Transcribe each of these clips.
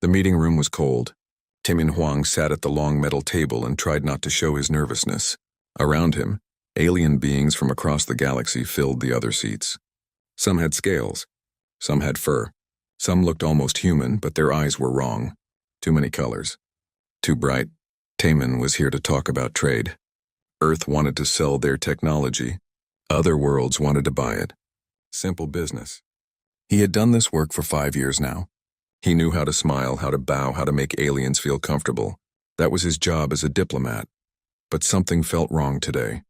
The meeting room was cold. Timin Huang sat at the long metal table and tried not to show his nervousness. Around him, alien beings from across the galaxy filled the other seats. Some had scales. Some had fur. Some looked almost human, but their eyes were wrong. Too many colors. Too bright. Taman was here to talk about trade. Earth wanted to sell their technology. Other worlds wanted to buy it. Simple business. He had done this work for 5 years now. He knew how to smile, how to bow, how to make aliens feel comfortable. That was his job as a diplomat. But something felt wrong today.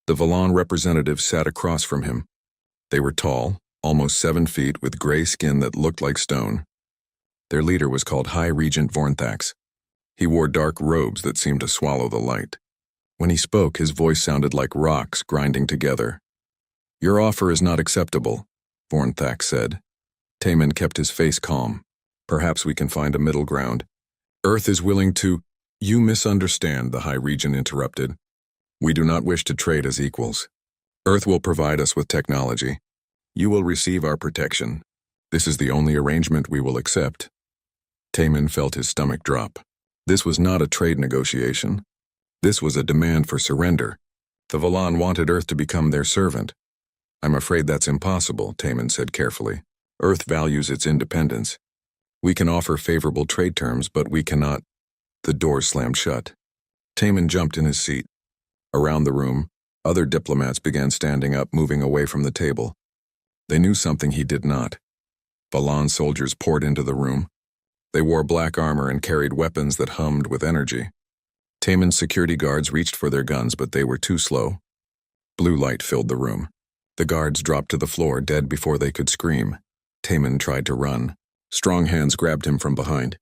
The Valon representatives sat across from him. They were tall, almost 7 feet, with gray skin that looked like stone. Their leader was called High Regent Vornthax. He wore dark robes that seemed to swallow the light. When he spoke, his voice sounded like rocks grinding together. "Your offer is not acceptable," Vornthax said. Taman kept his face calm. "Perhaps we can find a middle ground. Earth is willing to—" "You misunderstand," the High Regent interrupted. "We do not wish to trade as equals. Earth will provide us with technology. You will receive our protection. This is the only arrangement we will accept." Taman felt his stomach drop. This was not a trade negotiation. This was a demand for surrender. The Valon wanted Earth to become their servant. "I'm afraid that's impossible," Taman said carefully. "Earth values its independence. We can offer favorable trade terms, but we cannot—" The door slammed shut. Taman jumped in his seat. Around the room, other diplomats began standing up, moving away from the table. They knew something he did not. Valon soldiers poured into the room. They wore black armor and carried weapons that hummed with energy. Taman's security guards reached for their guns, but they were too slow. Blue light filled the room. The guards dropped to the floor, dead before they could scream. Taman tried to run. Strong hands grabbed him from behind.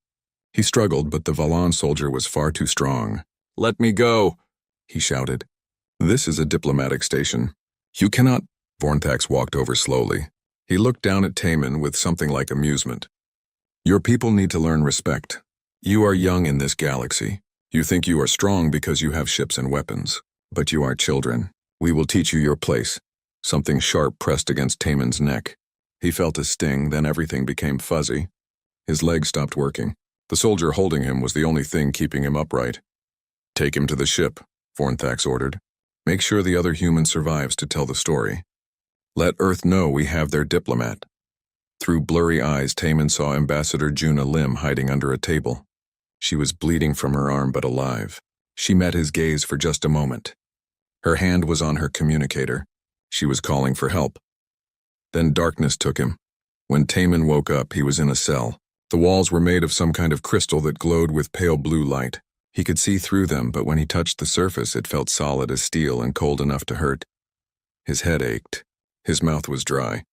He struggled, but the Valon soldier was far too strong. "Let me go," he shouted. "This is a diplomatic station. You cannot—" Vornthax walked over slowly. He looked down at Taman with something like amusement. "Your people need to learn respect. You are young in this galaxy. You think you are strong because you have ships and weapons. But you are children. We will teach you your place." Something sharp pressed against Taman's neck. He felt a sting, then everything became fuzzy. His legs stopped working. The soldier holding him was the only thing keeping him upright. "Take him to the ship," Vornthax ordered. "Make sure the other human survives to tell the story. Let Earth know we have their diplomat." Through blurry eyes, Taman saw Ambassador Juna Lim hiding under a table. She was bleeding from her arm but alive. She met his gaze for just a moment. Her hand was on her communicator. She was calling for help. Then darkness took him. When Taman woke up, he was in a cell. The walls were made of some kind of crystal that glowed with pale blue light. He could see through them, but when he touched the surface, it felt solid as steel and cold enough to hurt. His head ached. His mouth was dry.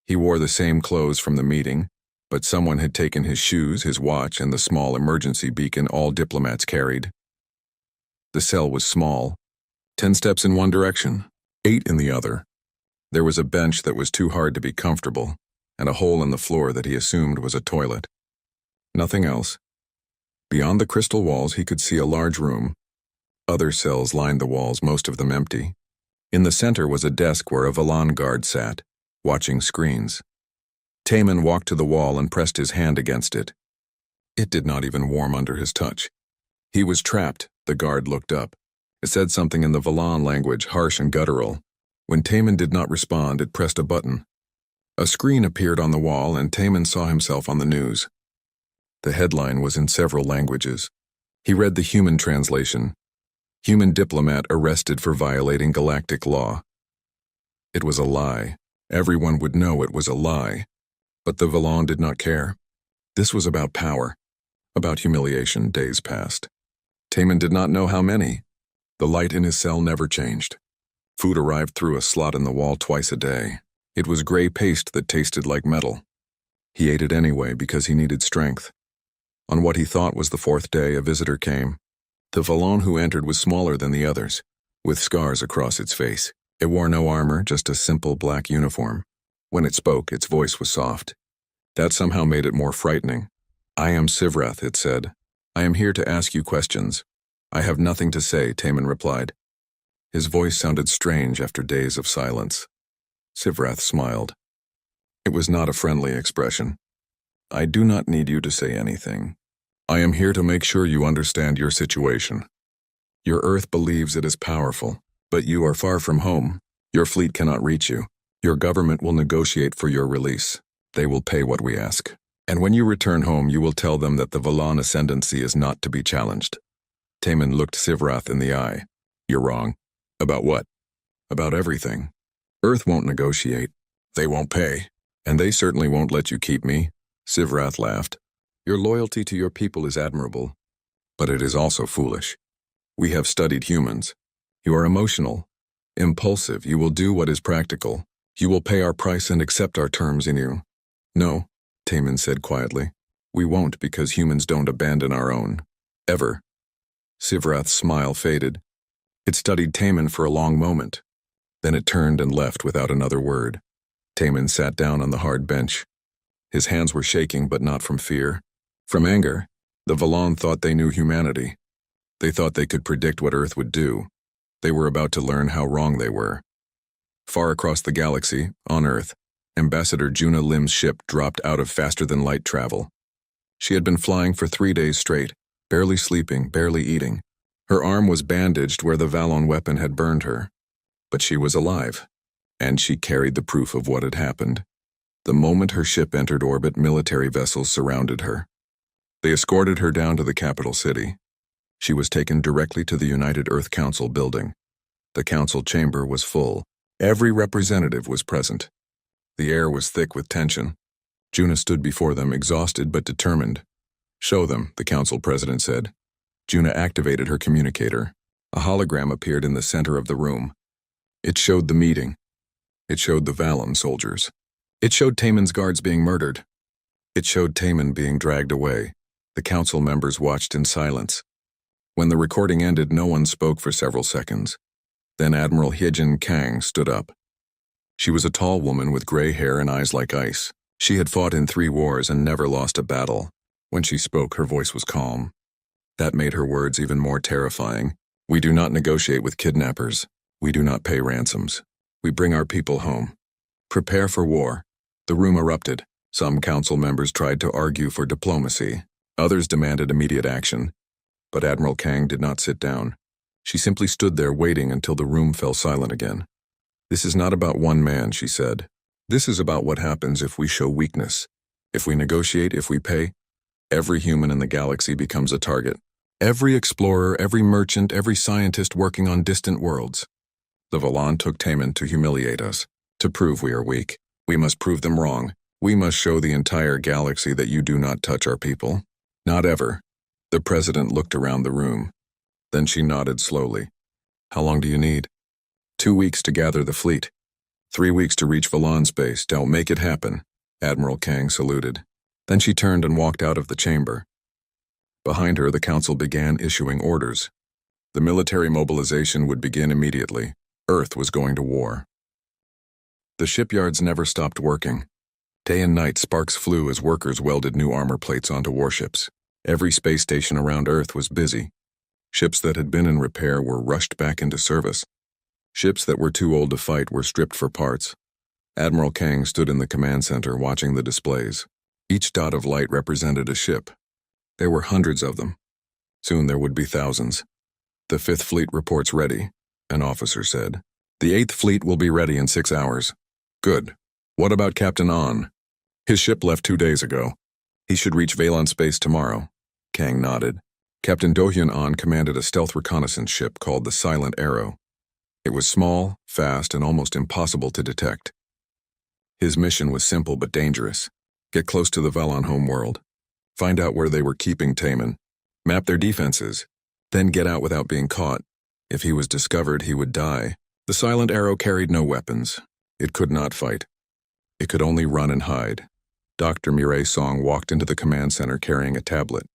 He wore the same clothes from the meeting, but someone had taken his shoes, his watch, and the small emergency beacon all diplomats carried. The cell was small. 10 steps in one direction, 8 in the other. There was a bench that was too hard to be comfortable, and a hole in the floor that he assumed was a toilet. Nothing else. Beyond the crystal walls, he could see a large room. Other cells lined the walls, most of them empty. In the center was a desk where a Valon guard sat, watching screens. Taman walked to the wall and pressed his hand against it. It did not even warm under his touch. He was trapped. The guard looked up. It said something in the Valon language, harsh and guttural. When Taman did not respond, it pressed a button. A screen appeared on the wall, and Taman saw himself on the news. The headline was in several languages. He read the human translation. "Human diplomat arrested for violating galactic law." It was a lie. Everyone would know it was a lie. But the Valon did not care. This was about power. About humiliation. Days passed. Taman did not know how many. The light in his cell never changed. Food arrived through a slot in the wall twice a day. It was gray paste that tasted like metal. He ate it anyway because he needed strength. On what he thought was the 4th day, a visitor came. The Valon who entered was smaller than the others, with scars across its face. It wore no armor, just a simple black uniform. When it spoke, its voice was soft. That somehow made it more frightening. "I am Sivrath," it said. "I am here to ask you questions." "I have nothing to say," Taman replied. His voice sounded strange after days of silence. Sivrath smiled. It was not a friendly expression. I do not need you to say anything. I am here to make sure you understand your situation. Your Earth believes it is powerful, but you are far from home. Your fleet cannot reach you. Your government will negotiate for your release. They will pay what we ask. And when you return home, you will tell them that the Valan ascendancy is not to be challenged. Taman looked Sivrath in the eye. You're wrong. About what? About everything. Earth won't negotiate. They won't pay. And they certainly won't let you keep me. Sivrath laughed. Your loyalty to your people is admirable, but it is also foolish. We have studied humans. You are emotional, impulsive. You will do what is practical. You will pay our price and accept our terms in you. No, Taman said quietly. We won't, because humans don't abandon our own. Ever. Sivrath's smile faded. It studied Taman for a long moment. Then it turned and left without another word. Taman sat down on the hard bench. His hands were shaking, but not from fear. From anger. The Valan thought they knew humanity. They thought they could predict what Earth would do. They were about to learn how wrong they were. Far across the galaxy, on Earth, Ambassador Juna Lim's ship dropped out of faster-than-light travel. She had been flying for 3 days straight, barely sleeping, barely eating. Her arm was bandaged where the Valon weapon had burned her. But she was alive, and she carried the proof of what had happened. The moment her ship entered orbit, military vessels surrounded her. They escorted her down to the capital city. She was taken directly to the United Earth Council building. The council chamber was full. Every representative was present. The air was thick with tension. Juna stood before them, exhausted but determined. Show them, the council president said. Juna activated her communicator. A hologram appeared in the center of the room. It showed the meeting. It showed the Valon soldiers. It showed Taman's guards being murdered. It showed Taman being dragged away. The council members watched in silence. When the recording ended, no one spoke for several seconds. Then Admiral Hyejin Kang stood up. She was a tall woman with gray hair and eyes like ice. She had fought in 3 wars and never lost a battle. When she spoke, her voice was calm. That made her words even more terrifying. We do not negotiate with kidnappers. We do not pay ransoms. We bring our people home. Prepare for war. The room erupted. Some council members tried to argue for diplomacy. Others demanded immediate action. But Admiral Kang did not sit down. She simply stood there waiting until the room fell silent again. This is not about one man, she said. This is about what happens if we show weakness. If we negotiate, if we pay, every human in the galaxy becomes a target. Every explorer, every merchant, every scientist working on distant worlds. The Valan took Taman to humiliate us, to prove we are weak. We must prove them wrong. We must show the entire galaxy that you do not touch our people. Not ever. The president looked around the room. Then she nodded slowly. How long do you need? 2 weeks to gather the fleet. 3 weeks to reach Valan space. Don't make it happen. Admiral Kang saluted. Then she turned and walked out of the chamber. Behind her, the council began issuing orders. The military mobilization would begin immediately. Earth was going to war. The shipyards never stopped working. Day and night, sparks flew as workers welded new armor plates onto warships. Every space station around Earth was busy. Ships that had been in repair were rushed back into service. Ships that were too old to fight were stripped for parts. Admiral Kang stood in the command center watching the displays. Each dot of light represented a ship. There were hundreds of them. Soon there would be thousands. The 5th Fleet reports ready, an officer said. The 8th Fleet will be ready in 6 hours. Good. What about Captain An? His ship left 2 days ago. He should reach Valon space tomorrow. Kang nodded. Captain Do-hyun An commanded a stealth reconnaissance ship called the Silent Arrow. It was small, fast, and almost impossible to detect. His mission was simple but dangerous. Get close to the Valon homeworld. Find out where they were keeping Taman. Map their defenses. Then get out without being caught. If he was discovered, he would die. The Silent Arrow carried no weapons. It could not fight. It could only run and hide. Dr. Mireille Song walked into the command center carrying a tablet.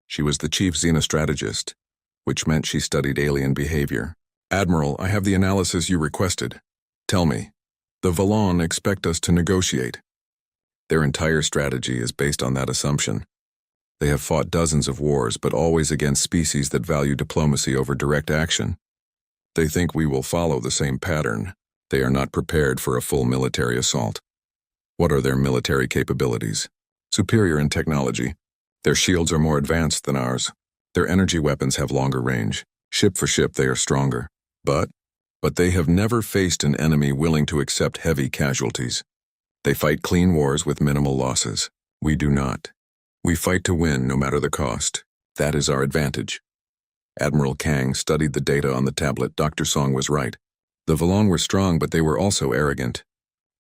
She was the chief xenostrategist, which meant she studied alien behavior. Admiral, I have the analysis you requested. Tell me. The Valon expect us to negotiate. Their entire strategy is based on that assumption. They have fought dozens of wars, but always against species that value diplomacy over direct action. They think we will follow the same pattern. They are not prepared for a full military assault. What are their military capabilities? superior in technology. Their shields are more advanced than ours. Their energy weapons have longer range. Ship for ship, they are stronger. But they have never faced an enemy willing to accept heavy casualties. They fight clean wars with minimal losses. We do not. We fight to win no matter the cost. That is our advantage. Admiral Kang studied the data on the tablet. Dr. Song was right. The Valon were strong, but they were also arrogant.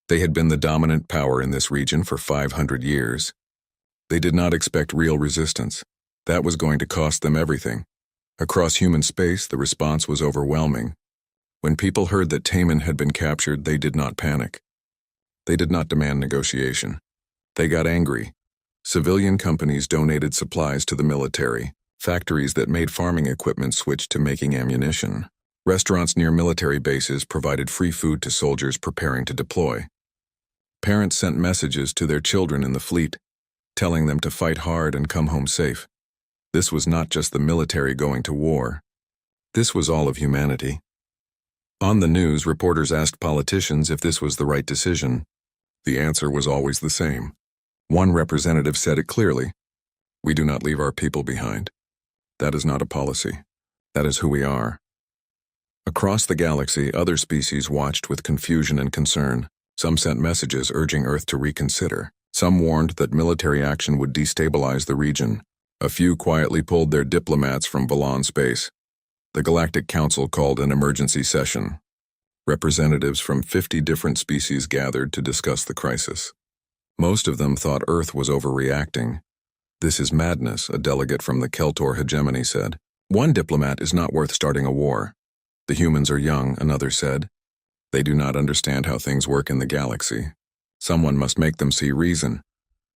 They had been the dominant power in this region for 500 years. They did not expect real resistance. That was going to cost them everything. Across human space, the response was overwhelming. When people heard that Taman had been captured, they did not panic. They did not demand negotiation. They got angry. Civilian companies donated supplies to the military. Factories that made farming equipment switched to making ammunition. Restaurants near military bases provided free food to soldiers preparing to deploy. Parents sent messages to their children in the fleet, telling them to fight hard and come home safe. This was not just the military going to war. This was all of humanity. On the news, reporters asked politicians if this was the right decision. The answer was always the same. One representative said it clearly. We do not leave our people behind. That is not a policy. That is who we are. Across the galaxy, other species watched with confusion and concern. Some sent messages urging Earth to reconsider. Some warned that military action would destabilize the region. A few quietly pulled their diplomats from Valon space. The Galactic Council called an emergency session. Representatives from 50 different species gathered to discuss the crisis. Most of them thought Earth was overreacting. This is madness, a delegate from the Keltor hegemony said. One diplomat is not worth starting a war. The humans are young, another said. They do not understand how things work in the galaxy. Someone must make them see reason.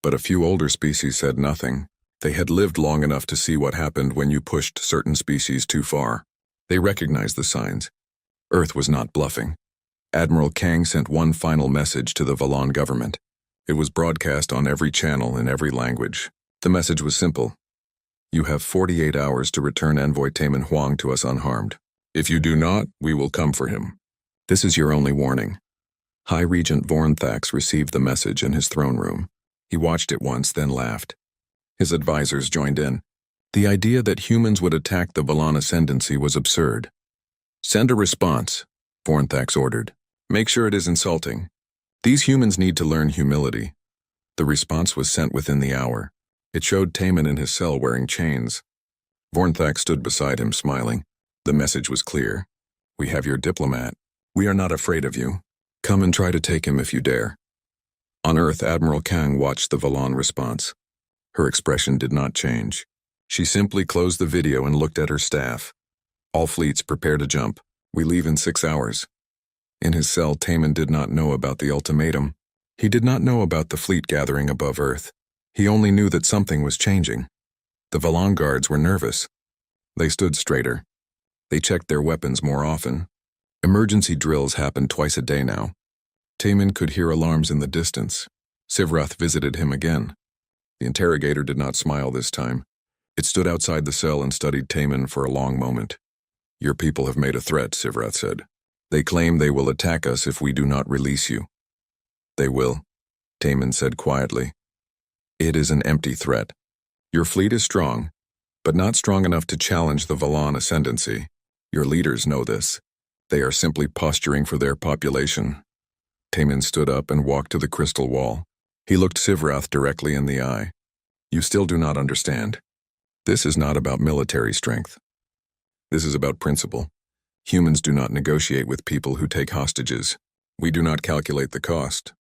But a few older species said nothing. They had lived long enough to see what happened when you pushed certain species too far. They recognized the signs. Earth was not bluffing. Admiral Kang sent one final message to the Valon government. It was broadcast on every channel in every language. The message was simple. You have 48 hours to return Envoy Taman Huang to us unharmed. If you do not, we will come for him. This is your only warning. High Regent Vornthax received the message in his throne room. He watched it once, then laughed. His advisors joined in. The idea that humans would attack the Valon ascendancy was absurd. Send a response, Vornthax ordered. Make sure it is insulting. These humans need to learn humility. The response was sent within the hour. It showed Taman in his cell wearing chains. Vornthax stood beside him, smiling. The message was clear. We have your diplomat. We are not afraid of you. Come and try to take him if you dare. On Earth, Admiral Kang watched the Valon response. Her expression did not change. She simply closed the video and looked at her staff. All fleets prepare to jump. We leave in 6 hours. In his cell, Taman did not know about the ultimatum. He did not know about the fleet gathering above Earth. He only knew that something was changing. The Valon guards were nervous. They stood straighter. They checked their weapons more often. Emergency drills happened twice a day now. Taman could hear alarms in the distance. Sivrath visited him again. The interrogator did not smile this time. It stood outside the cell and studied Taman for a long moment. Your people have made a threat, Sivrath said. They claim they will attack us if we do not release you. They will, Taman said quietly. It is an empty threat. Your fleet is strong, but not strong enough to challenge the Valon ascendancy. Your leaders know this. They are simply posturing for their population. Taman stood up and walked to the crystal wall. He looked Sivrath directly in the eye. You still do not understand. This is not about military strength. This is about principle. Humans do not negotiate with people who take hostages. We do not calculate the cost.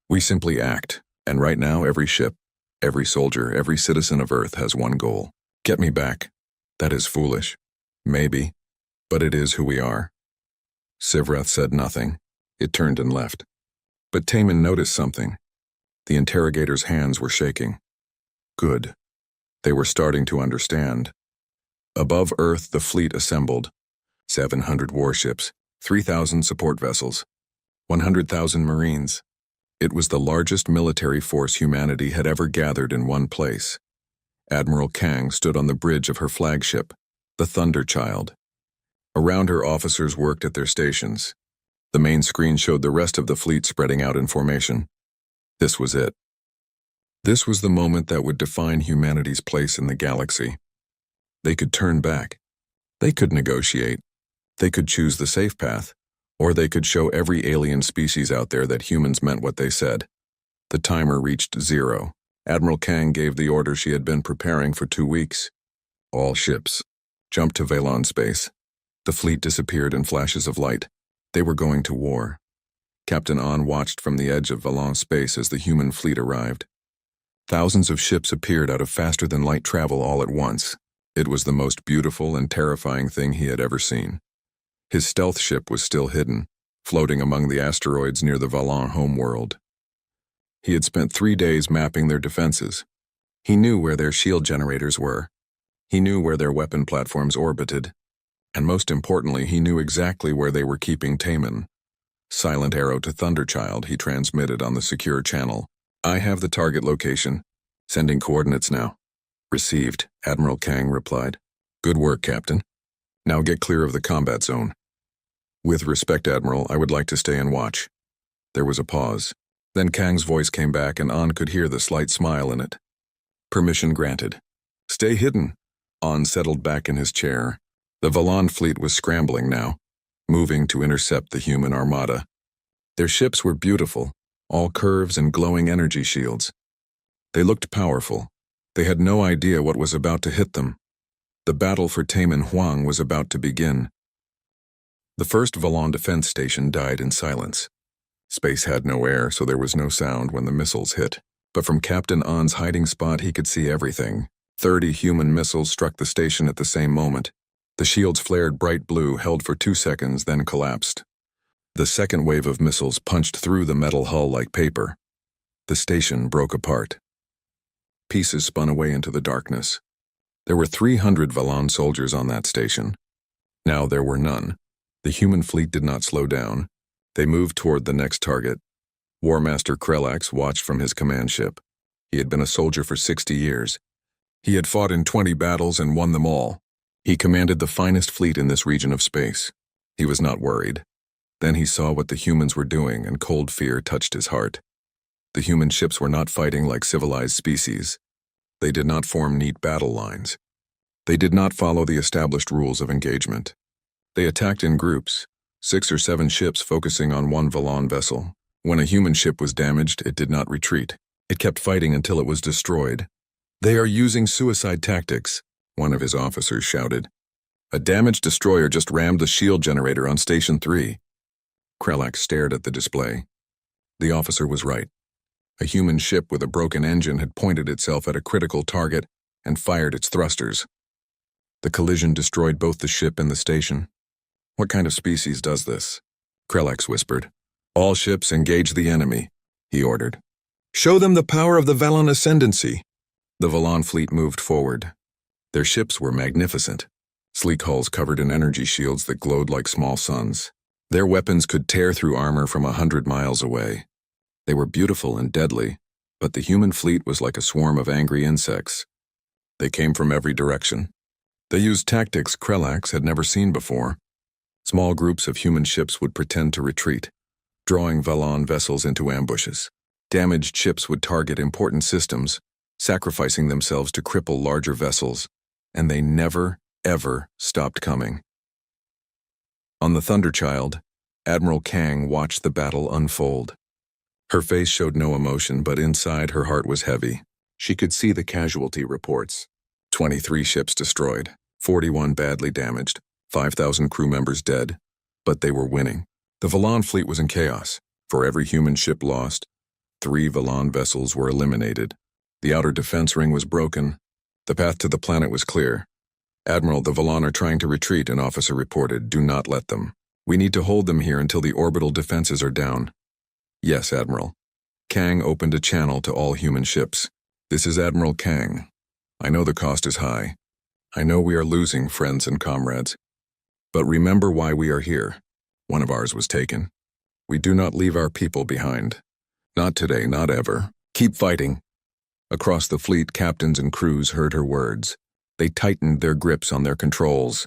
We simply act, and right now every ship, every soldier, every citizen of Earth has one goal. Get me back. That is foolish. Maybe, but it is who we are. Sivrath said nothing. It turned and left. But Taman noticed something. The interrogator's hands were shaking. Good. They were starting to understand. Above Earth, the fleet assembled. 700 warships, 3,000 support vessels, 100,000 Marines. It was the largest military force humanity had ever gathered in one place. Admiral Kang stood on the bridge of her flagship, the Thunder Child. Around her, officers worked at their stations. The main screen showed the rest of the fleet spreading out in formation. This was it. This was the moment that would define humanity's place in the galaxy. They could turn back. They could negotiate. They could choose the safe path. Or they could show every alien species out there that humans meant what they said. The timer reached 0. Admiral Kang gave the order she had been preparing for 2 weeks. All ships jumped to Valon space. The fleet disappeared in flashes of light. They were going to war. Captain An watched from the edge of Valon space as the human fleet arrived. Thousands of ships appeared out of faster-than-light travel all at once. It was the most beautiful and terrifying thing he had ever seen. His stealth ship was still hidden, floating among the asteroids near the Valon homeworld. He had spent 3 days mapping their defenses. He knew where their shield generators were. He knew where their weapon platforms orbited. And most importantly, he knew exactly where they were keeping Taman. Silent arrow to Thunderchild, he transmitted on the secure channel. I have the target location. Sending coordinates now. Received, Admiral Kang replied. Good work, Captain. Now get clear of the combat zone. With respect, Admiral, I would like to stay and watch. There was a pause. Then Kang's voice came back and An could hear the slight smile in it. Permission granted. Stay hidden. An settled back in his chair. The Valon fleet was scrambling now, moving to intercept the human armada. Their ships were beautiful, all curves and glowing energy shields. They looked powerful. They had no idea what was about to hit them. The battle for Taman Huang was about to begin. The first Valon defense station died in silence. Space had no air, so there was no sound when the missiles hit. But from Captain An's hiding spot, he could see everything. 30 human missiles struck the station at the same moment. The shields flared bright blue, held for 2 seconds, then collapsed. The second wave of missiles punched through the metal hull like paper. The station broke apart. Pieces spun away into the darkness. There were 300 Valon soldiers on that station. Now there were none. The human fleet did not slow down. They moved toward the next target. War Master Krelax watched from his command ship. He had been a soldier for 60 years. He had fought in 20 battles and won them all. He commanded the finest fleet in this region of space. He was not worried. Then he saw what the humans were doing, and cold fear touched his heart. The human ships were not fighting like civilized species. They did not form neat battle lines. They did not follow the established rules of engagement. They attacked in groups, 6 or 7 ships focusing on one Valon vessel. When a human ship was damaged, it did not retreat. It kept fighting until it was destroyed. They are using suicide tactics, one of his officers shouted. A damaged destroyer just rammed the shield generator on Station 3. Krelax stared at the display. The officer was right. A human ship with a broken engine had pointed itself at a critical target and fired its thrusters. The collision destroyed both the ship and the station. What kind of species does this? Krelax whispered. All ships engage the enemy, he ordered. Show them the power of the Valon ascendancy. The Valon fleet moved forward. Their ships were magnificent. Sleek hulls covered in energy shields that glowed like small suns. Their weapons could tear through armor from 100 miles away. They were beautiful and deadly, but the human fleet was like a swarm of angry insects. They came from every direction. They used tactics Krelax had never seen before. Small groups of human ships would pretend to retreat, drawing Valon vessels into ambushes. Damaged ships would target important systems, sacrificing themselves to cripple larger vessels, and they never, ever stopped coming. On the Thunderchild, Admiral Kang watched the battle unfold. Her face showed no emotion, but inside her heart was heavy. She could see the casualty reports. 23 ships destroyed, 41 badly damaged, 5,000 crew members dead. But they were winning. The Valon fleet was in chaos. For every human ship lost, 3 Valon vessels were eliminated. The outer defense ring was broken. The path to the planet was clear. Admiral, the Valon are trying to retreat, an officer reported. Do not let them. We need to hold them here until the orbital defenses are down. Yes, Admiral. Kang opened a channel to all human ships. This is Admiral Kang. I know the cost is high. I know we are losing friends and comrades. But remember why we are here. One of ours was taken. We do not leave our people behind. Not today, not ever. Keep fighting. Across the fleet, captains and crews heard her words. They tightened their grips on their controls.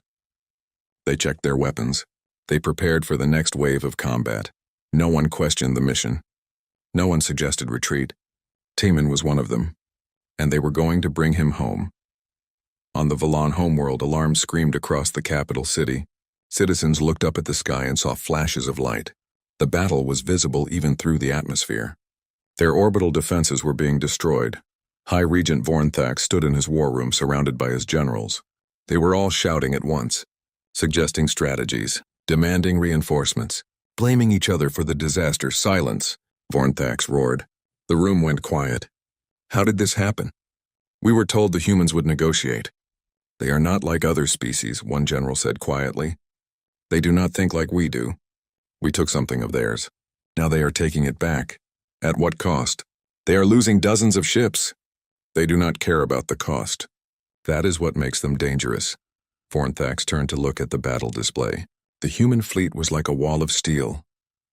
They checked their weapons. They prepared for the next wave of combat. No one questioned the mission. No one suggested retreat. Taman was one of them, and they were going to bring him home. On the Valan homeworld, alarms screamed across the capital city. Citizens looked up at the sky and saw flashes of light. The battle was visible even through the atmosphere. Their orbital defenses were being destroyed. High Regent Vornthax stood in his war room surrounded by his generals. They were all shouting at once, suggesting strategies, demanding reinforcements, blaming each other for the disaster. Silence, Vornthax roared. The room went quiet. How did this happen? We were told the humans would negotiate. They are not like other species, one general said quietly. They do not think like we do. We took something of theirs. Now they are taking it back. At what cost? They are losing dozens of ships. They do not care about the cost. That is what makes them dangerous. Vornthax turned to look at the battle display. The human fleet was like a wall of steel,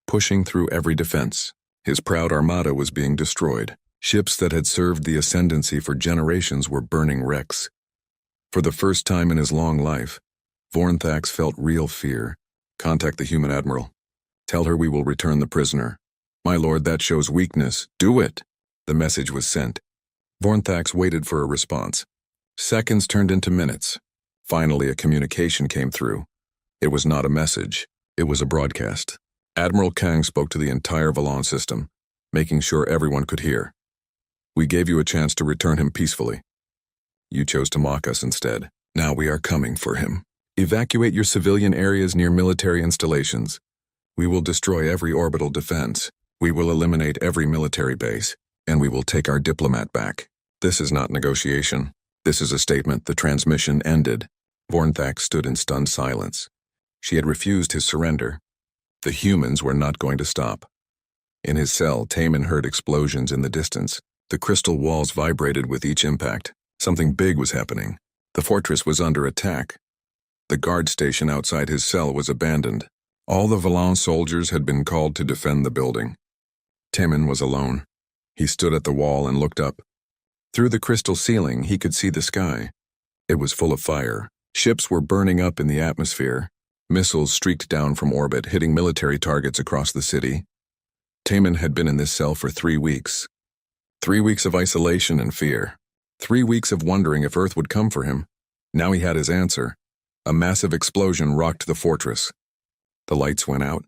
pushing through every defense. His proud armada was being destroyed. Ships that had served the ascendancy for generations were burning wrecks. For the first time in his long life, Vornthax felt real fear. Contact the human admiral. Tell her we will return the prisoner. My lord, that shows weakness. Do it. The message was sent. Vornthax waited for a response. Seconds turned into minutes. Finally, a communication came through. It was not a message. It was a broadcast. Admiral Kang spoke to the entire Valan system, making sure everyone could hear. We gave you a chance to return him peacefully. You chose to mock us instead. Now we are coming for him. Evacuate your civilian areas near military installations. We will destroy every orbital defense. We will eliminate every military base, and we will take our diplomat back. This is not negotiation. This is a statement. The transmission ended. Vornthax stood in stunned silence. She had refused his surrender. The humans were not going to stop. In his cell, Taman heard explosions in the distance. The crystal walls vibrated with each impact. Something big was happening. The fortress was under attack. The guard station outside his cell was abandoned. All the Valan soldiers had been called to defend the building. Taman was alone. He stood at the wall and looked up. Through the crystal ceiling, he could see the sky. It was full of fire. Ships were burning up in the atmosphere. Missiles streaked down from orbit, hitting military targets across the city. Taman had been in this cell for 3 weeks. 3 weeks of isolation and fear. 3 weeks of wondering if Earth would come for him. Now he had his answer. A massive explosion rocked the fortress. The lights went out.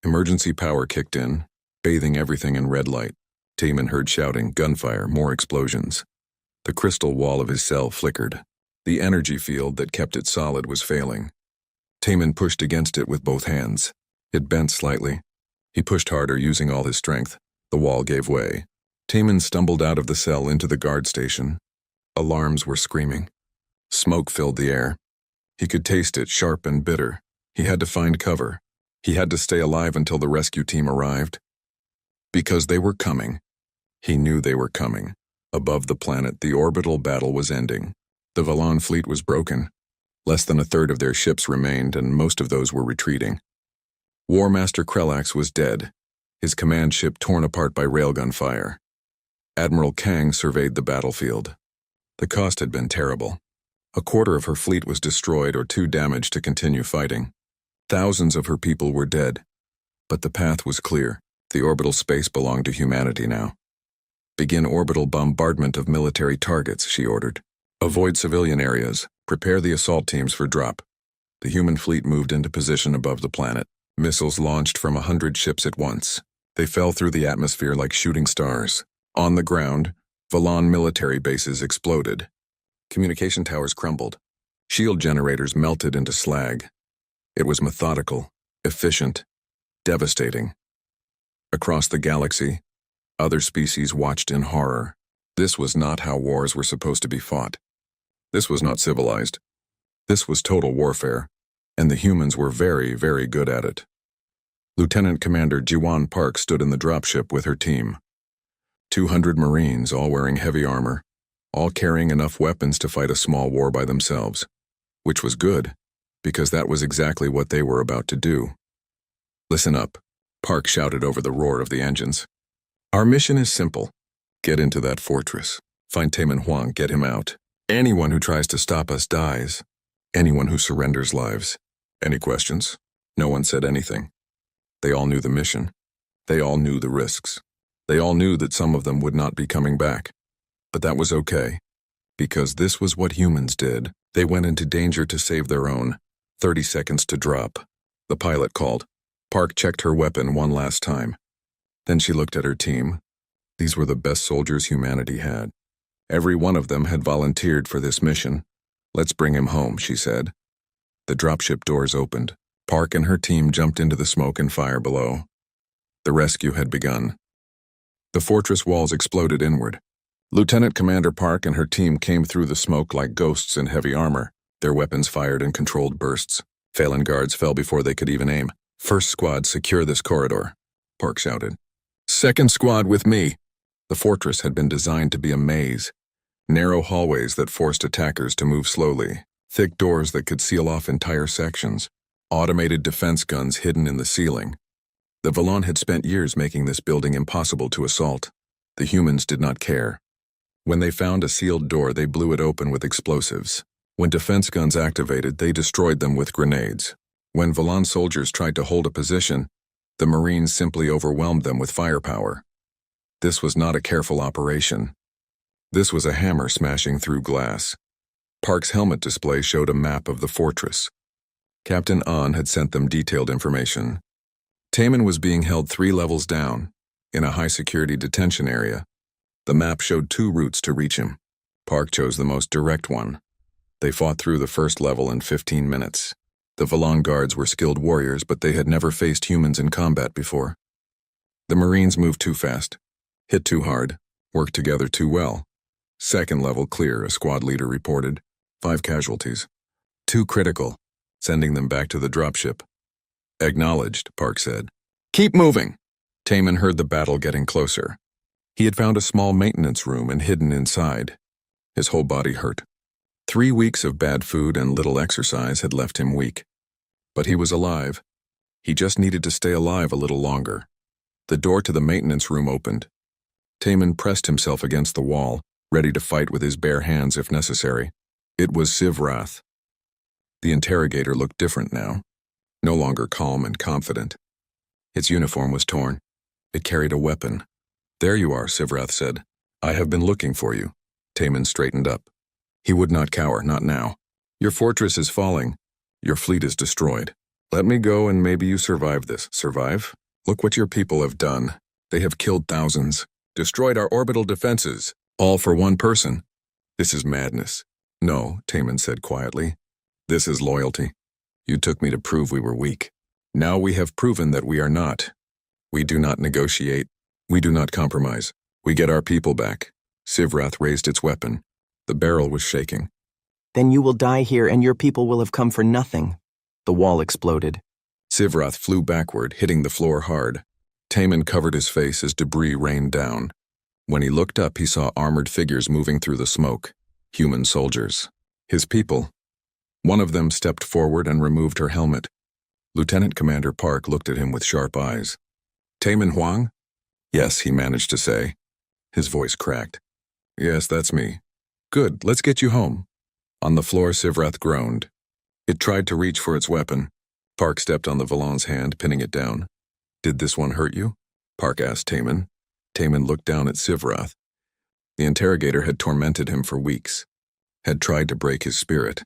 Emergency power kicked in, bathing everything in red light. Taman heard shouting, gunfire, more explosions. The crystal wall of his cell flickered. The energy field that kept it solid was failing. Taman pushed against it with both hands. It bent slightly. He pushed harder, using all his strength. The wall gave way. Taman stumbled out of the cell into the guard station. Alarms were screaming. Smoke filled the air. He could taste it, sharp and bitter. He had to find cover. He had to stay alive until the rescue team arrived. Because they were coming. He knew they were coming. Above the planet, the orbital battle was ending. The Valan fleet was broken. Less than a third of their ships remained, and most of those were retreating. War Master Krelax was dead, his command ship torn apart by railgun fire. Admiral Kang surveyed the battlefield. The cost had been terrible. A quarter of her fleet was destroyed or too damaged to continue fighting. Thousands of her people were dead. But the path was clear. The orbital space belonged to humanity now. Begin orbital bombardment of military targets, she ordered. Avoid civilian areas. Prepare the assault teams for drop. The human fleet moved into position above the planet. Missiles launched from 100 ships at once. They fell through the atmosphere like shooting stars. On the ground, Valan military bases exploded. Communication towers crumbled. Shield generators melted into slag. It was methodical, efficient, devastating. Across the galaxy, other species watched in horror. This was not how wars were supposed to be fought. This was not civilized. This was total warfare, and the humans were very, very good at it. Lieutenant Commander Jiwan Park stood in the dropship with her team. 200 Marines, all wearing heavy armor, all carrying enough weapons to fight a small war by themselves, which was good, because that was exactly what they were about to do. Listen up, Park shouted over the roar of the engines. Our mission is simple. Get into that fortress. Find Taman Huang, get him out. Anyone who tries to stop us dies. Anyone who surrenders lives. Any questions? No one said anything. They all knew the mission. They all knew the risks. They all knew that some of them would not be coming back. But that was okay, because this was what humans did. They went into danger to save their own. 30 seconds to drop. The pilot called. Park checked her weapon one last time. Then she looked at her team. These were the best soldiers humanity had. Every one of them had volunteered for this mission. Let's bring him home, she said. The dropship doors opened. Park and her team jumped into the smoke and fire below. The rescue had begun. The fortress walls exploded inward. Lieutenant Commander Park and her team came through the smoke like ghosts in heavy armor. Their weapons fired in controlled bursts. Phelan guards fell before they could even aim. First squad, secure this corridor, Park shouted. Second squad with me. The fortress had been designed to be a maze. Narrow hallways that forced attackers to move slowly. Thick doors that could seal off entire sections. Automated defense guns hidden in the ceiling. The Valon had spent years making this building impossible to assault. The humans did not care. When they found a sealed door, they blew it open with explosives. When defense guns activated, they destroyed them with grenades. When Valon soldiers tried to hold a position, the Marines simply overwhelmed them with firepower. This was not a careful operation. This was a hammer smashing through glass. Park's helmet display showed a map of the fortress. Captain An had sent them detailed information. Taman was being held 3 levels down, in a high-security detention area. The map showed 2 routes to reach him. Park chose the most direct one. They fought through the first level in 15 minutes. The Valon guards were skilled warriors, but they had never faced humans in combat before. The Marines moved too fast, hit too hard, worked together too well. Second level clear, a squad leader reported. 5 casualties. 2 critical, sending them back to the dropship. Acknowledged, Park said. Keep moving. Taman heard the battle getting closer. He had found a small maintenance room and hidden inside. His whole body hurt. 3 weeks of bad food and little exercise had left him weak. But he was alive. He just needed to stay alive a little longer. The door to the maintenance room opened. Taman pressed himself against the wall, ready to fight with his bare hands if necessary. It was Sivrath. The interrogator looked different now, no longer calm and confident. Its uniform was torn. It carried a weapon. There you are, Sivrath said. I have been looking for you. Taman straightened up. He would not cower, not now. Your fortress is falling. Your fleet is destroyed. Let me go and maybe you survive this. Survive? Look what your people have done. They have killed thousands, destroyed our orbital defenses, all for one person. This is madness. No, Taman said quietly. This is loyalty. You took me to prove we were weak. Now we have proven that we are not. We do not negotiate. We do not compromise. We get our people back. Sivrath raised its weapon. The barrel was shaking. Then you will die here and your people will have come for nothing. The wall exploded. Sivrath flew backward, hitting the floor hard. Taman covered his face as debris rained down. When he looked up, he saw armored figures moving through the smoke. Human soldiers. His people. One of them stepped forward and removed her helmet. Lieutenant Commander Park looked at him with sharp eyes. Taman Huang? Yes, he managed to say. His voice cracked. Yes, that's me. Good, let's get you home. On the floor, Sivrath groaned. It tried to reach for its weapon. Park stepped on the Valon's hand, pinning it down. Did this one hurt you? Park asked Taman. Taman looked down at Sivrath. The interrogator had tormented him for weeks, had tried to break his spirit,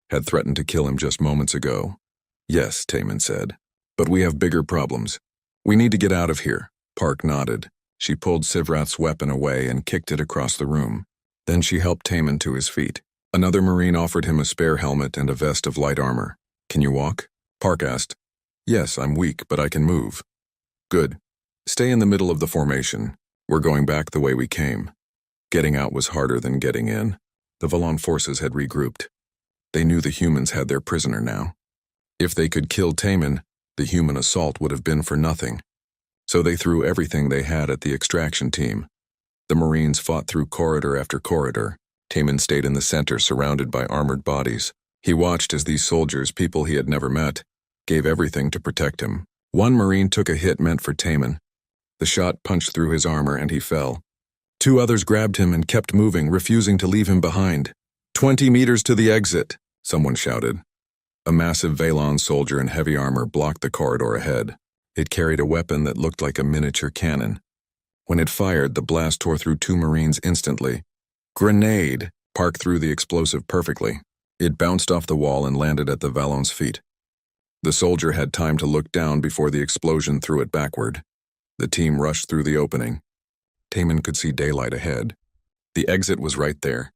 had threatened to kill him just moments ago. Yes, Taman said, but we have bigger problems. We need to get out of here. Park nodded. She pulled Sivrath's weapon away and kicked it across the room. Then she helped Taman to his feet. Another Marine offered him a spare helmet and a vest of light armor. Can you walk? Park asked. Yes, I'm weak, but I can move. Good. Stay in the middle of the formation. We're going back the way we came. Getting out was harder than getting in. The Valon forces had regrouped. They knew the humans had their prisoner now. If they could kill Taman, the human assault would have been for nothing. So they threw everything they had at the extraction team. The Marines fought through corridor after corridor. Taman stayed in the center, surrounded by armored bodies. He watched as these soldiers, people he had never met, gave everything to protect him. One Marine took a hit meant for Taman. The shot punched through his armor and he fell. 2 others grabbed him and kept moving, refusing to leave him behind. 20 meters to the exit, someone shouted. A massive Valon soldier in heavy armor blocked the corridor ahead. It carried a weapon that looked like a miniature cannon. When it fired, the blast tore through 2 Marines instantly. Grenade! Park threw the explosive perfectly. It bounced off the wall and landed at the Vallon's feet. The soldier had time to look down before the explosion threw it backward. The team rushed through the opening. Taman could see daylight ahead. The exit was right there.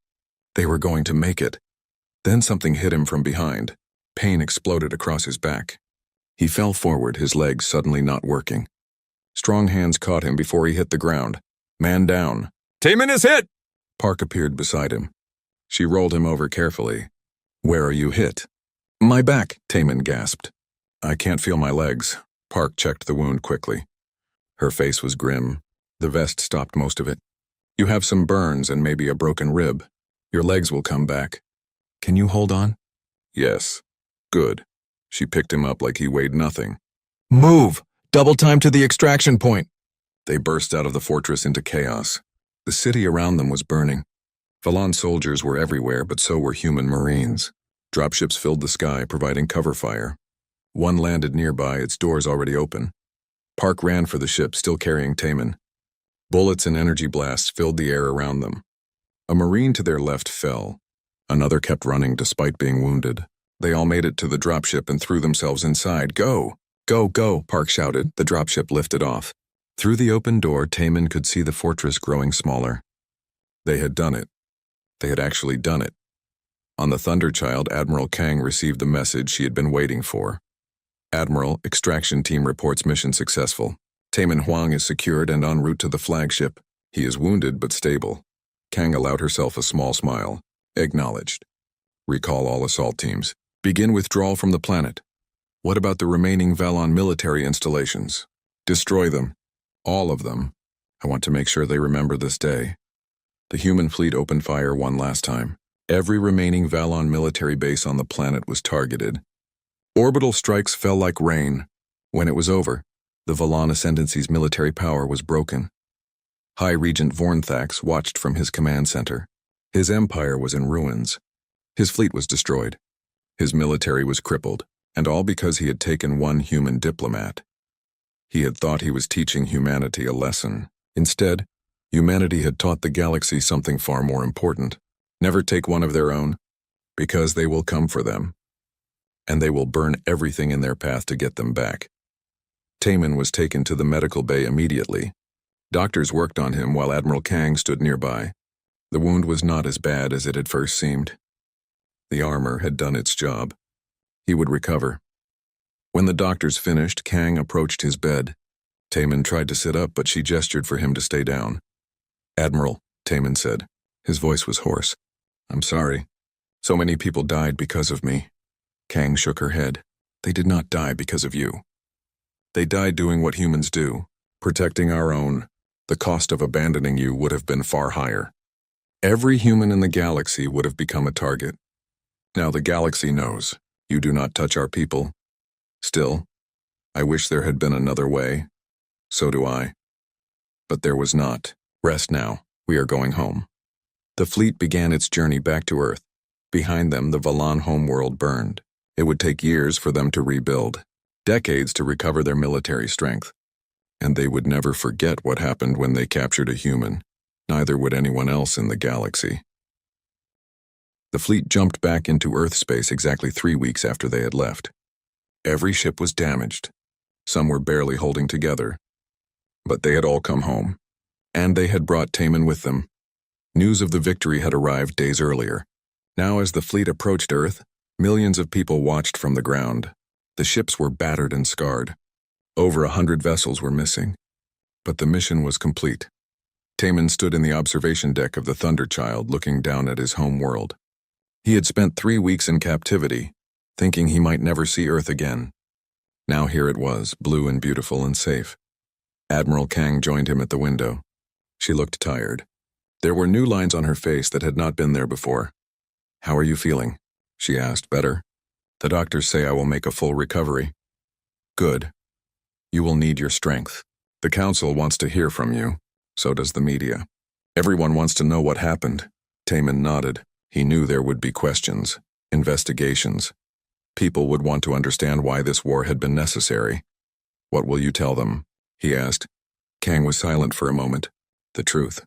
They were going to make it. Then something hit him from behind. Pain exploded across his back. He fell forward, his legs suddenly not working. Strong hands caught him before he hit the ground. Man down. Taman is hit! Park appeared beside him. She rolled him over carefully. Where are you hit? My back, Taman gasped. I can't feel my legs. Park checked the wound quickly. Her face was grim. The vest stopped most of it. You have some burns and maybe a broken rib. Your legs will come back. Can you hold on? Yes. Good. She picked him up like he weighed nothing. Move! Double time to the extraction point! They burst out of the fortress into chaos. The city around them was burning. Vallon soldiers were everywhere, but so were human Marines. Dropships filled the sky, providing cover fire. One landed nearby, its doors already open. Park ran for the ship, still carrying Taman. Bullets and energy blasts filled the air around them. A Marine to their left fell. Another kept running despite being wounded. They all made it to the dropship and threw themselves inside. Go! Go, go, Park shouted. The dropship lifted off. Through the open door, Taman could see the fortress growing smaller. They had done it. They had actually done it. On the Thunderchild, Admiral Kang received the message she had been waiting for. Admiral, extraction team reports mission successful. Taman Huang is secured and en route to the flagship. He is wounded but stable. Kang allowed herself a small smile. Acknowledged. Recall all assault teams. Begin withdrawal from the planet. What about the remaining Vallon military installations? Destroy them. All of them. I want to make sure they remember this day. The human fleet opened fire one last time. Every remaining Vallon military base on the planet was targeted. Orbital strikes fell like rain. When it was over, the Vallon Ascendancy's military power was broken. High Regent Vornthax watched from his command center. His empire was in ruins. His fleet was destroyed. His military was crippled, and all because he had taken one human diplomat. He had thought he was teaching humanity a lesson. Instead, humanity had taught the galaxy something far more important. Never take one of their own, because they will come for them. And they will burn everything in their path to get them back. Taman was taken to the medical bay immediately. Doctors worked on him while Admiral Kang stood nearby. The wound was not as bad as it had first seemed. The armor had done its job. He would recover. When the doctors finished, Kang approached his bed. Taman tried to sit up, but she gestured for him to stay down. Admiral, Taman said. His voice was hoarse. I'm sorry. So many people died because of me. Kang shook her head. They did not die because of you. They died doing what humans do, protecting our own. The cost of abandoning you would have been far higher. Every human in the galaxy would have become a target. Now the galaxy knows. You do not touch our people. Still, I wish there had been another way. So do I. But there was not. Rest now. We are going home. The fleet began its journey back to Earth. Behind them, the Vallon homeworld burned. It would take years for them to rebuild, decades to recover their military strength. And they would never forget what happened when they captured a human. Neither would anyone else in the galaxy. The fleet jumped back into Earth space exactly 3 weeks after they had left. Every ship was damaged. Some were barely holding together. But they had all come home. And they had brought Taman with them. News of the victory had arrived days earlier. Now as the fleet approached Earth, millions of people watched from the ground. The ships were battered and scarred. Over 100 vessels were missing. But the mission was complete. Taman stood in the observation deck of the Thunderchild looking down at his home world. He had spent 3 weeks in captivity, thinking he might never see Earth again. Now here it was, blue and beautiful and safe. Admiral Kang joined him at the window. She looked tired. There were new lines on her face that had not been there before. How are you feeling? She asked. Better? The doctors say I will make a full recovery. Good. You will need your strength. The council wants to hear from you. So does the media. Everyone wants to know what happened. Taman nodded. He knew there would be questions, investigations. People would want to understand why this war had been necessary. What will you tell them? He asked. Kang was silent for a moment. The truth.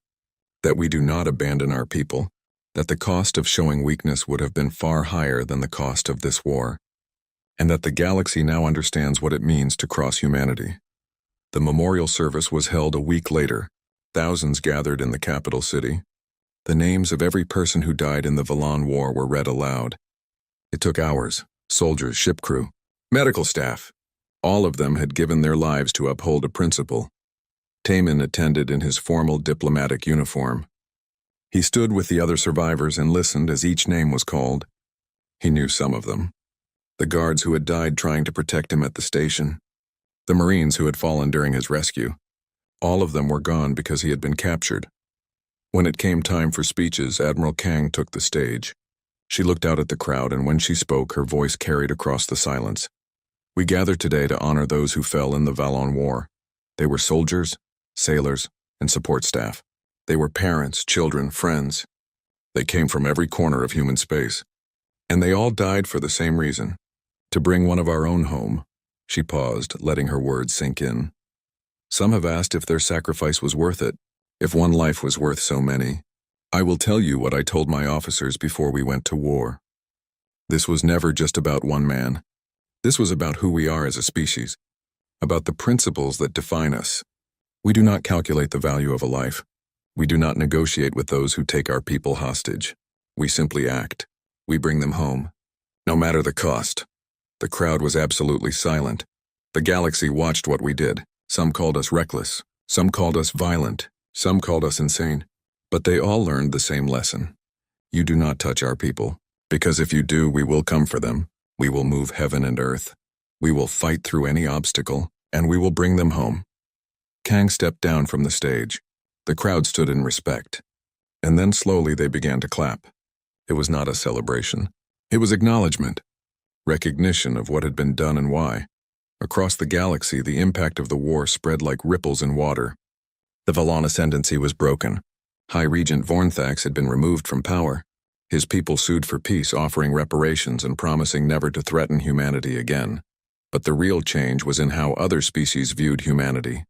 That we do not abandon our people. That the cost of showing weakness would have been far higher than the cost of this war. And that the galaxy now understands what it means to cross humanity. The memorial service was held a week later. Thousands gathered in the capital city. The names of every person who died in the Valon War were read aloud. It took hours. Soldiers, ship crew, medical staff. All of them had given their lives to uphold a principle. Taman attended in his formal diplomatic uniform. He stood with the other survivors and listened as each name was called. He knew some of them. The guards who had died trying to protect him at the station. The Marines who had fallen during his rescue. All of them were gone because he had been captured. When it came time for speeches, Admiral Kang took the stage. She looked out at the crowd, and when she spoke, her voice carried across the silence. We gather today to honor those who fell in the Valon War. They were soldiers, sailors, and support staff. They were parents, children, friends. They came from every corner of human space. And they all died for the same reason. To bring one of our own home. She paused, letting her words sink in. Some have asked if their sacrifice was worth it, if one life was worth so many. I will tell you what I told my officers before we went to war. This was never just about one man. This was about who we are as a species, about the principles that define us. We do not calculate the value of a life. We do not negotiate with those who take our people hostage. We simply act. We bring them home, no matter the cost. The crowd was absolutely silent. The galaxy watched what we did. Some called us reckless. Some called us violent. Some called us insane. But they all learned the same lesson. You do not touch our people, because if you do, we will come for them. We will move heaven and earth. We will fight through any obstacle, and we will bring them home. Kang stepped down from the stage. The crowd stood in respect. And then slowly they began to clap. It was not a celebration. It was acknowledgement. Recognition of what had been done and why. Across the galaxy, the impact of the war spread like ripples in water. The Valon ascendancy was broken. High Regent Vornthax had been removed from power. His people sued for peace, offering reparations and promising never to threaten humanity again. But the real change was in how other species viewed humanity.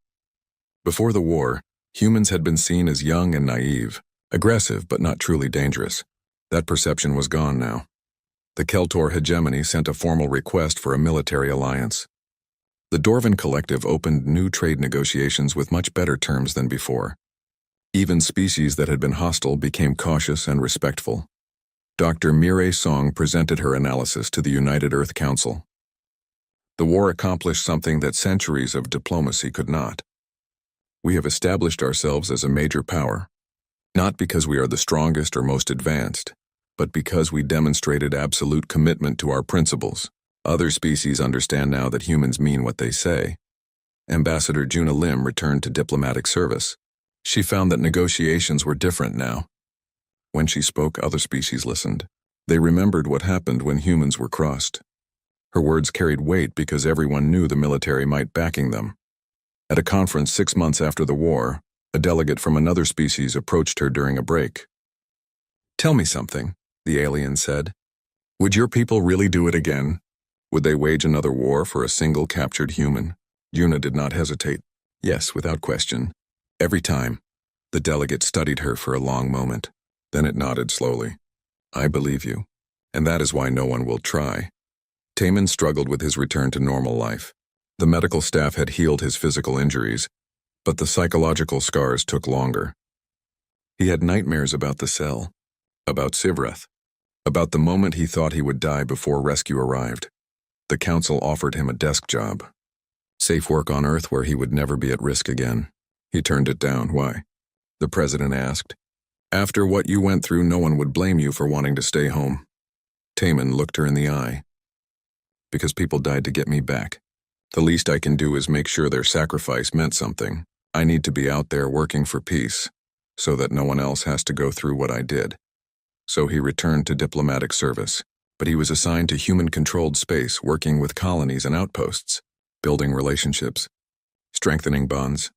Before the war, humans had been seen as young and naive, aggressive but not truly dangerous. That perception was gone now. The Keltor hegemony sent a formal request for a military alliance. The Dorvan Collective opened new trade negotiations with much better terms than before. Even species that had been hostile became cautious and respectful. Dr. Mireille Song presented her analysis to the United Earth Council. The war accomplished something that centuries of diplomacy could not. We have established ourselves as a major power, not because we are the strongest or most advanced, but because we demonstrated absolute commitment to our principles. Other species understand now that humans mean what they say. Ambassador Juna Lim returned to diplomatic service. She found that negotiations were different now. When she spoke, other species listened. They remembered what happened when humans were crossed. Her words carried weight because everyone knew the military might backing them. At a conference 6 months after the war, a delegate from another species approached her during a break. "Tell me something," the alien said. "Would your people really do it again? Would they wage another war for a single captured human?" Juna did not hesitate. "Yes, without question. Every time." The delegate studied her for a long moment. Then it nodded slowly. "I believe you. And that is why no one will try." Taman struggled with his return to normal life. The medical staff had healed his physical injuries, but the psychological scars took longer. He had nightmares about the cell, about Sivrath, about the moment he thought he would die before rescue arrived. The council offered him a desk job. Safe work on Earth where he would never be at risk again. He turned it down. "Why?" the president asked. "After what you went through, no one would blame you for wanting to stay home." Taman looked her in the eye. "Because people died to get me back. The least I can do is make sure their sacrifice meant something. I need to be out there working for peace, so that no one else has to go through what I did." So he returned to diplomatic service, but he was assigned to human-controlled space, working with colonies and outposts, building relationships, strengthening bonds,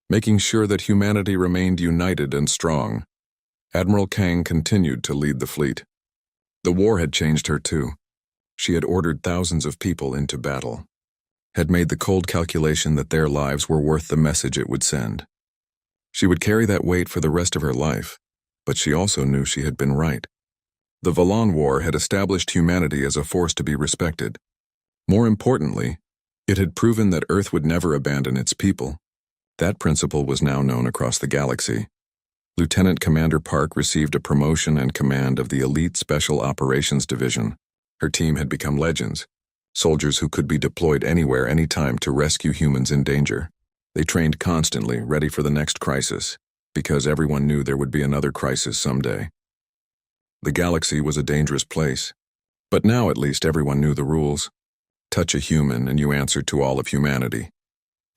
making sure that humanity remained united and strong. Admiral Kang continued to lead the fleet. The war had changed her too. She had ordered thousands of people into battle. had made the cold calculation that their lives were worth the message it would send. She would carry that weight for the rest of her life, but she also knew she had been right. The Valan War had established humanity as a force to be respected. More importantly, it had proven that Earth would never abandon its people. That principle was now known across the galaxy. Lieutenant Commander Park received a promotion and command of the Elite Special Operations Division. Her team had become legends, soldiers who could be deployed anywhere, anytime to rescue humans in danger. They trained constantly, ready for the next crisis, because everyone knew there would be another crisis someday. The galaxy was a dangerous place, but now at least everyone knew the rules. Touch a human and you answer to all of humanity.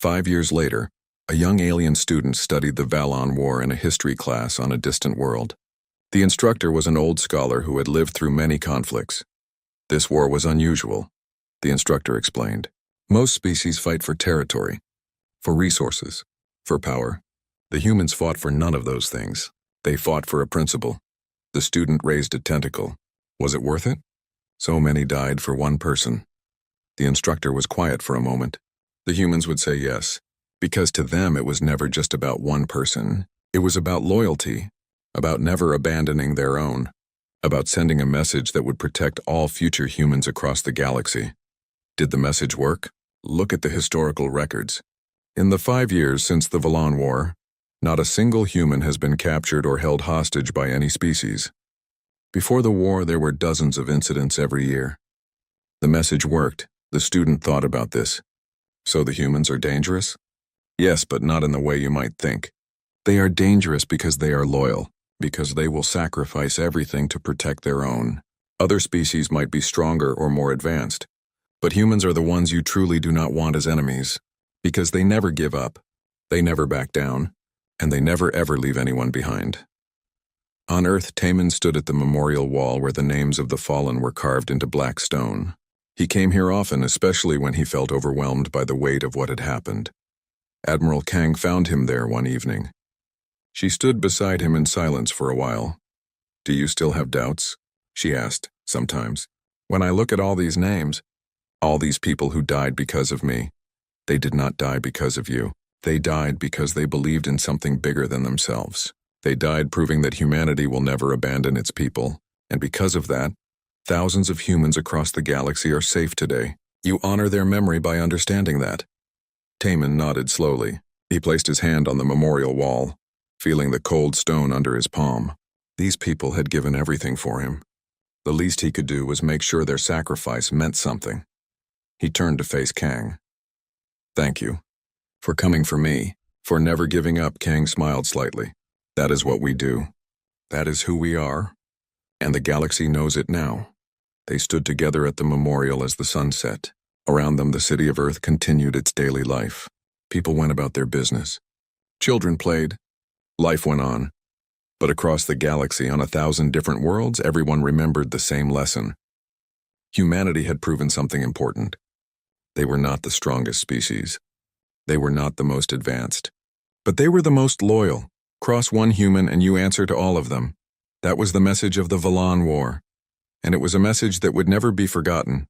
5 years later, a young alien student studied the Valan War in a history class on a distant world. The instructor was an old scholar who had lived through many conflicts. This war was unusual, the instructor explained. Most species fight for territory, for resources, for power. The humans fought for none of those things. They fought for a principle. The student raised a tentacle. Was it worth it? So many died for one person. The instructor was quiet for a moment. The humans would say yes, because to them it was never just about one person. It was about loyalty, about never abandoning their own, about sending a message that would protect all future humans across the galaxy. Did the message work? Look at the historical records. In the 5 years since the Valan War, not a single human has been captured or held hostage by any species. Before the war, there were dozens of incidents every year. The message worked. The student thought about this. So the humans are dangerous? Yes, but not in the way you might think. They are dangerous because they are loyal, because they will sacrifice everything to protect their own. Other species might be stronger or more advanced, but humans are the ones you truly do not want as enemies, because they never give up, they never back down, and they never ever leave anyone behind. On Earth, Taman stood at the memorial wall where the names of the fallen were carved into black stone. He came here often, especially when he felt overwhelmed by the weight of what had happened. Admiral Kang found him there one evening. She stood beside him in silence for a while. "Do you still have doubts?" she asked, sometimes. "When I look at all these names, all these people who died because of me, they did not die because of you. They died because they believed in something bigger than themselves. They died proving that humanity will never abandon its people, and because of that, thousands of humans across the galaxy are safe today. You honor their memory by understanding that." Taman nodded slowly. He placed his hand on the memorial wall, feeling the cold stone under his palm. These people had given everything for him. The least he could do was make sure their sacrifice meant something. He turned to face Kang. "Thank you. For coming for me. For never giving up." Kang smiled slightly. "That is what we do. That is who we are. And the galaxy knows it now." They stood together at the memorial as the sun set. Around them, the city of Earth continued its daily life. People went about their business. Children played. Life went on. But across the galaxy, on 1,000 different worlds, everyone remembered the same lesson. Humanity had proven something important. They were not the strongest species. They were not the most advanced. But they were the most loyal. Cross one human and you answer to all of them. That was the message of the Valan War. And it was a message that would never be forgotten.